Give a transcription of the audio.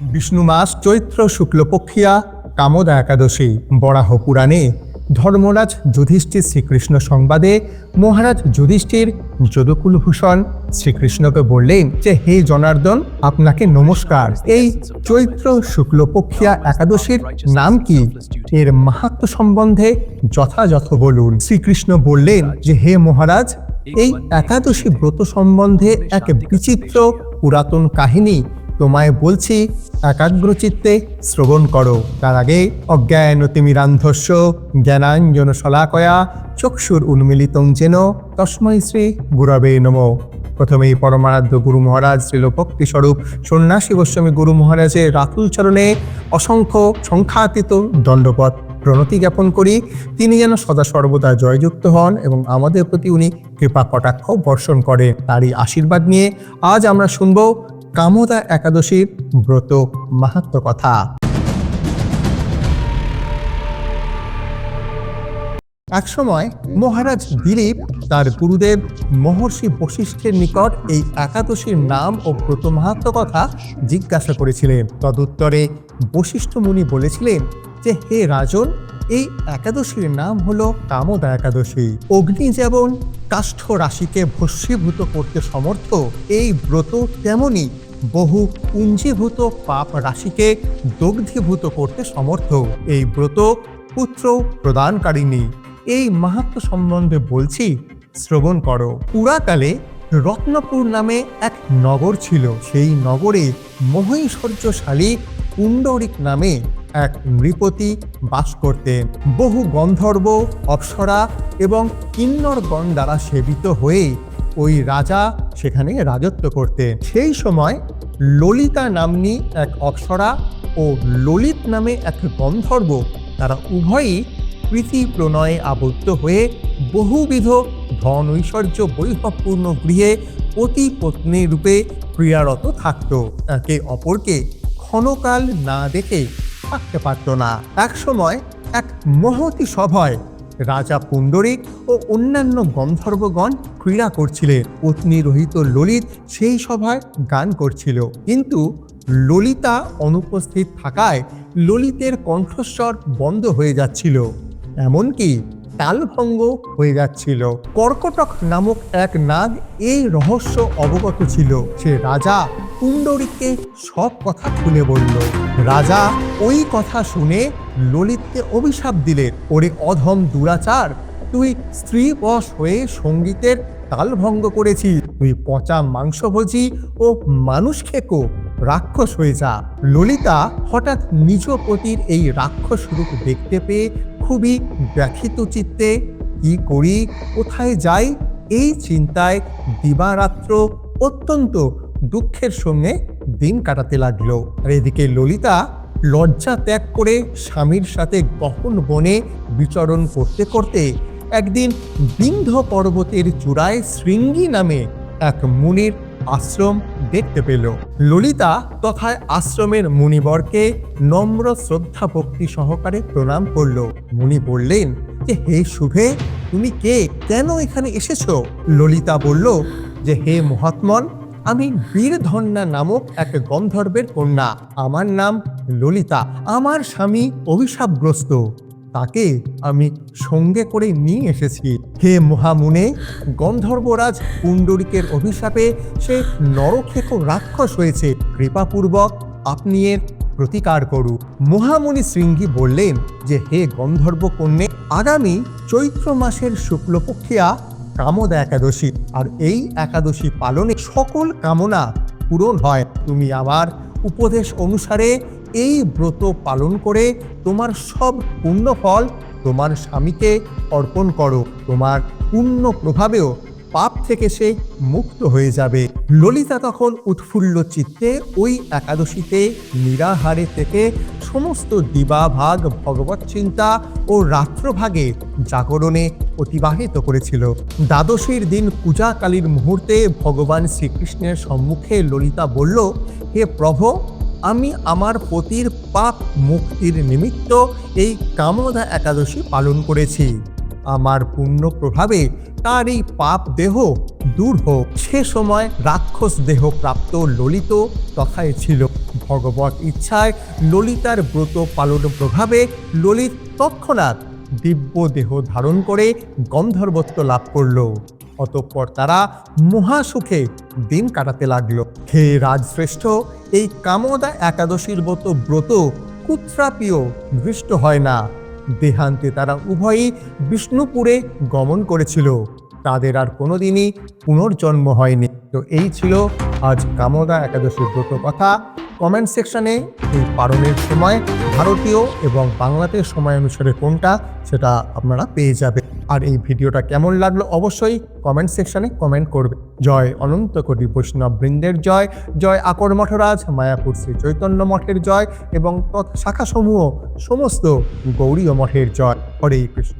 বিষ্ণু মাস চৈত্র শুক্লপক্ষিয়া কামোদা একাদশী। বরাহ পুরাণে ধর্মরাজ যুধিষ্ঠির শ্রীকৃষ্ণ সংবাদে মহারাজ যুধিষ্ঠির যদুকুলভূষণ শ্রীকৃষ্ণকে বললেন যে, হে জনার্দন, আপনাকে নমস্কার। এই চৈত্র শুক্লপক্ষিয়া একাদশীর নাম কি? এর মাহাত্ম্য সম্বন্ধে যথাযথ বলুন। শ্রীকৃষ্ণ বললেন যে, হে মহারাজ, এই একাদশী ব্রত সম্বন্ধে এক বিচিত্র পুরাতন কাহিনী তোমায় বলছি, একাগ্রচিত্তে শ্রবণ করো। তার আগে অজ্ঞানতিমিরান্ধস্য জ্ঞানাঞ্জন শলাকয়া চক্ষুর উন্মিলিতং যেন তস্मै শ্রী গুরবে নমঃ। প্রথমেই পরমারাধ্য গুরু মহারাজ শ্রীলভক্তি স্বরূপ সন্ন্যাসী গোস্বামী গুরু মহারাজের রাতুল চরণে অসংখ্য সংখ্যাতীত দণ্ডবত প্রণতি জ্ঞাপন করি। তিনি যেন সদা সর্বদা জয়যুক্ত হন এবং আমাদের প্রতি উনি কৃপা কটাক্ষ বর্ষণ করেন। তারই আশীর্বাদ নিয়ে আজ আমরা শুনব কামোদা একাদশীর ব্রত মাহাত্ম্য কথা। একসময় মহারাজ দিলীপ তার গুরুদেব মহর্ষি বশিষ্ঠের নিকট এই একাদশীর নাম ও ব্রত মাহাত্ম্য কথা জিজ্ঞাসা করেছিলেন। তদুত্তরে বশিষ্ঠ মুনি বলেছিলেন যে, হে রাজন, এই একাদশীর নাম হলো কামোদা একাদশী। অগ্নি যেমন কাষ্ঠ রাশিকে ভস্মীভূত করতে সমর্থ, এই ব্রত তেমনি বহু পুঞ্জীভূত পাপ রাশিকে দগ্ধীভূত করতে সমর্থ। এই ব্রত পুত্র প্রদানকারিণী। এই মাহাত্ম্য সম্বন্ধে বলছি, শ্রবণ করো। পুরাকালে রত্নপুর নামে এক নগর ছিল। সেই নগরে মহৈশ্বর্যশালী পুণ্ডরিক নামে এক নৃপতি বাস করতেন। বহু গন্ধর্ব, অপ্সরা এবং কিন্নরগণ দ্বারা সেবিত হয়ে ওই রাজা সেখানে রাজত্ব করতেন। সেই সময় ললিতা নাম্নী এক অপ্সরা ও ললিত নামে এক গন্ধর্ব, তারা উভয়ই প্রীতি প্রণয়ে আবদ্ধ হয়ে বহুবিধ ধন ঐশ্বর্য বৈভবপূর্ণ গৃহে পতি পত্নী রূপে ক্রিয়ারত থাকত। একে অপরকে ক্ষণকাল না দেখে থাকতে পারত না। এক সময় এক মহতী সভায় রাজা পুণ্ডরিক ও অন্যান্য গন্ধর্বগণ ক্রীড়া করছিলেন। পত্নী রহিত ললিত সেই সভায় গান করছিল, কিন্তু ললিতা অনুপস্থিত থাকায় ললিতের কণ্ঠস্বর বন্ধ হয়ে যাচ্ছিল, এমনকি তালভঙ্গ হয়ে যাচ্ছিল। কর্কটক নামক এক নাগ এই রহস্য অবগত ছিল। সে রাজা পুণ্ডরিককে সব কথা খুলে বলল। রাজা ওই কথা শুনে ললিতকে অভিশাপ দিলেন, ওরে অধম দুরাচার, তুই স্ত্রী বশ হয়ে সঙ্গীতের তালভঙ্গ করেছিস। তুই পচা মাংসভোজী ও মানুষ খেকো রাক্ষস হয়ে যা। ললিতা হঠাৎ নিজ পতির এই রাক্ষস রূপ দেখতে পেয়ে খুবই ব্যথিত চিত্তে কি করি, কোথায় যাই, এই চিন্তায় দিবারাত্র অত্যন্ত দুঃখের সঙ্গে দিন কাটাতে লাগলো। আর এদিকে ললিতা লজ্জা ত্যাগ করে স্বামীর সাথে গহন বনে বিচরণ করতে করতে একদিন বিন্ধ্য পর্বতের চূড়ায় শৃঙ্গী নামে এক মুনির আশ্রম দেখতে পেল। ললিতা তথায় আশ্রমের মুনিবরকে নম্র শ্রদ্ধা ভক্তি সহকারে প্রণাম করল। মুনি বললেন যে, হে শুভে, তুমি কে, কেন এখানে এসেছো? ললিতা বলল যে, হে মহাত্মন, আমি বীরধন্যা নামক এক গন্ধর্বের কন্যা। আমার নাম ললিতা। আমার স্বামী অভিশাপগ্রস্ত, তাকে আমি সঙ্গে করে নিয়ে এসেছি। হে মহামুনে, গন্ধর্বরাজ পুণ্ডরিকের অভিশাপে সে নরখেক রাক্ষস হয়েছে। কৃপাপূর্বক আপনি এর প্রতিকার করুন। মহামুনি শৃঙ্গী বললেন যে, হে গন্ধর্ব কন্যে, আগামী চৈত্র মাসের শুক্লপক্ষিয়া কামোদা একাদশী, আর এই একাদশী পালনে সকল কামনা পূরণ হয়। তুমি আমার উপদেশ অনুসারে এই ব্রত পালন করে তোমার সব পুণ্যফল তোমার স্বামীকে অর্পণ করো। তোমার পুণ্য প্রভাবেও পাপ থেকে সে মুক্ত হয়ে যাবে। ললিতা তখন উৎফুল্ল চিত্তে ওই একাদশীতে নিরাহারে থেকে সমস্ত দিবাভাগ ভগবত চিন্তা ও রাত্রভাগে জাগরণে অতিবাহিত করেছিল। দ্বাদশীর দিন পূজাকালীর মুহূর্তে ভগবান শ্রীকৃষ্ণের সম্মুখে ললিতা বলল, হে প্রভু, আমি আমার পতির পাপ মুক্তির নিমিত্ত এই কামোদা একাদশী পালন করেছি। আমার পুণ্য প্রভাবে তার এই পাপ দেহ দূর হোক। সে সময় রাক্ষস দেহ প্রাপ্ত ললিত তথায় ছিল। ভগবত ইচ্ছায় ললিতার ব্রত পালন প্রভাবে ললিত তৎক্ষণাৎ দিব্য দেহ ধারণ করে গন্ধর্বত্ব লাভ করল। অতঃপর তারা মহাসুখে দিন কাটাতে লাগলো। হে রাজশ্রেষ্ঠ, এই কামদা একাদশীর মতো ব্রত কুত্রাপিও দৃষ্ট হয় না। দেহান্তে তারা উভয়ই বিষ্ণুপুরে গমন করেছিল। তাদের আর কোনোদিনই পুনর্জন্ম হয়নি। তো এই ছিল আজ কামদা একাদশীর ব্রত কথা। কমেন্ট সেকশনে এই পালনের সময় ভারতীয় এবং বাংলাদেশ সময় অনুসারে কোনটা সেটা আপনারা পেয়ে যাবেন। আর এই ভিডিওটা কেমন লাগলো অবশ্যই কমেন্ট সেকশনে কমেন্ট করবে। জয় অনন্ত কোটি বৈষ্ণব বৃন্দের জয়, জয় আকর মঠরাজ মায়াপুর শ্রী চৈতন্য মঠের জয় এবং শাখাসমূহ সমস্ত গৌড়ীয় মঠের জয়। হরে কৃষ্ণ।